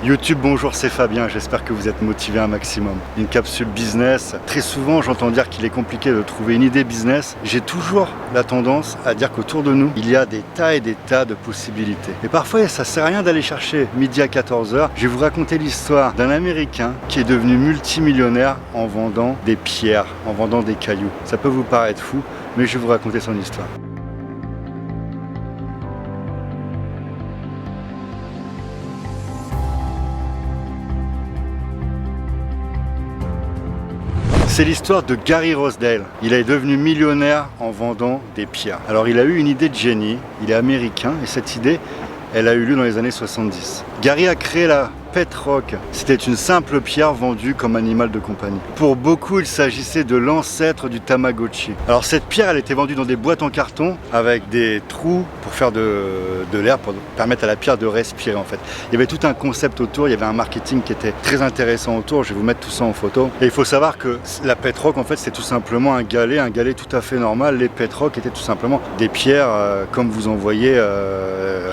YouTube, bonjour, c'est Fabien, j'espère que vous êtes motivé un maximum. Une capsule business, très souvent j'entends dire qu'il est compliqué de trouver une idée business. J'ai toujours la tendance à dire qu'autour de nous, il y a des tas et des tas de possibilités. Et parfois, ça sert à rien d'aller chercher midi à 14h. Je vais vous raconter l'histoire d'un Américain qui est devenu multimillionnaire en vendant des pierres, en vendant des cailloux. Ça peut vous paraître fou, mais je vais vous raconter son histoire. C'est l'histoire de Gary Rosedale. Il est devenu millionnaire en vendant des pierres. Alors il a eu une idée de génie, il est américain et cette idée, elle a eu lieu dans les années 70. Gary a créé la Pet Rock. C'était une simple pierre vendue comme animal de compagnie. Pour beaucoup, il s'agissait de l'ancêtre du Tamagotchi. Alors cette pierre, elle était vendue dans des boîtes en carton avec des trous pour faire de l'air, pour permettre à la pierre de respirer en fait. Il y avait tout un concept autour, il y avait un marketing qui était très intéressant autour. Je vais vous mettre tout ça en photo. Et il faut savoir que la Pet Rock, en fait, c'est tout simplement un galet tout à fait normal. Les Pet Rock étaient tout simplement des pierres comme vous en voyez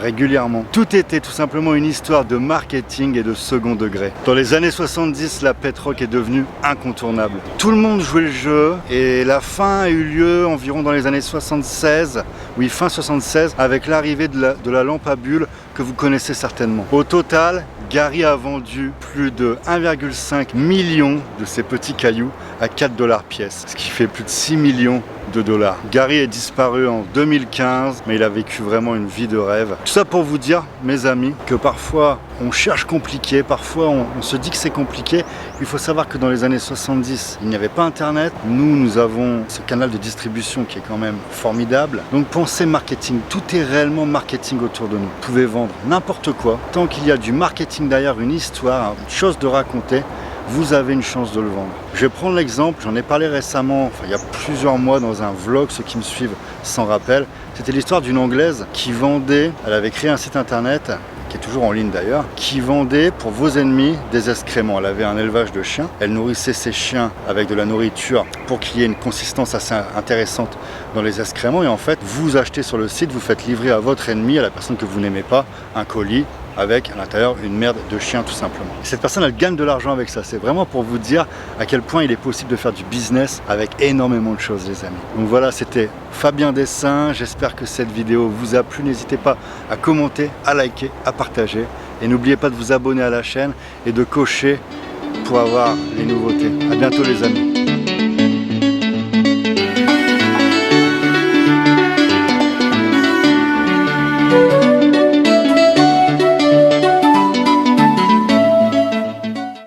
régulièrement. Tout était tout simplement une histoire de marketing et de second degré. Dans les années 70, la Pet Rock est devenue incontournable. Tout le monde jouait le jeu et la fin a eu lieu environ dans les années 76, oui fin 76, avec l'arrivée de la lampe à bulles que vous connaissez certainement. Au total, Gary a vendu plus de 1,5 million de ces petits cailloux à 4 $ pièce, ce qui fait plus de 6 millions de dollars. Gary est disparu en 2015, mais il a vécu vraiment une vie de rêve. Tout ça pour vous dire, mes amis, que parfois on cherche compliqué, parfois on se dit que c'est compliqué. Il faut savoir que dans les années 70, il n'y avait pas Internet. Nous avons ce canal de distribution qui est quand même formidable. Donc pensez marketing, tout est réellement marketing autour de nous. Vous pouvez vendre n'importe quoi, tant qu'il y a du marketing derrière, une histoire, une chose de raconter, vous avez une chance de le vendre. Je vais prendre l'exemple, j'en ai parlé récemment, il y a plusieurs mois dans un vlog, ceux qui me suivent s'en rappellent. C'était l'histoire d'une Anglaise qui vendait, elle avait créé un site internet, qui est toujours en ligne d'ailleurs, qui vendait pour vos ennemis des excréments. Elle avait un élevage de chiens, elle nourrissait ses chiens avec de la nourriture pour qu'il y ait une consistance assez intéressante dans les excréments. Et en fait, vous achetez sur le site, vous faites livrer à votre ennemi, à la personne que vous n'aimez pas, un colis avec à l'intérieur une merde de chien tout simplement. Et cette personne, elle gagne de l'argent avec ça. C'est vraiment pour vous dire à quel point il est possible de faire du business avec énormément de choses, les amis. Donc voilà, c'était Fabien Dessin. J'espère que cette vidéo vous a plu. N'hésitez pas à commenter, à liker, à partager. Et n'oubliez pas de vous abonner à la chaîne et de cocher pour avoir les nouveautés. À bientôt les amis.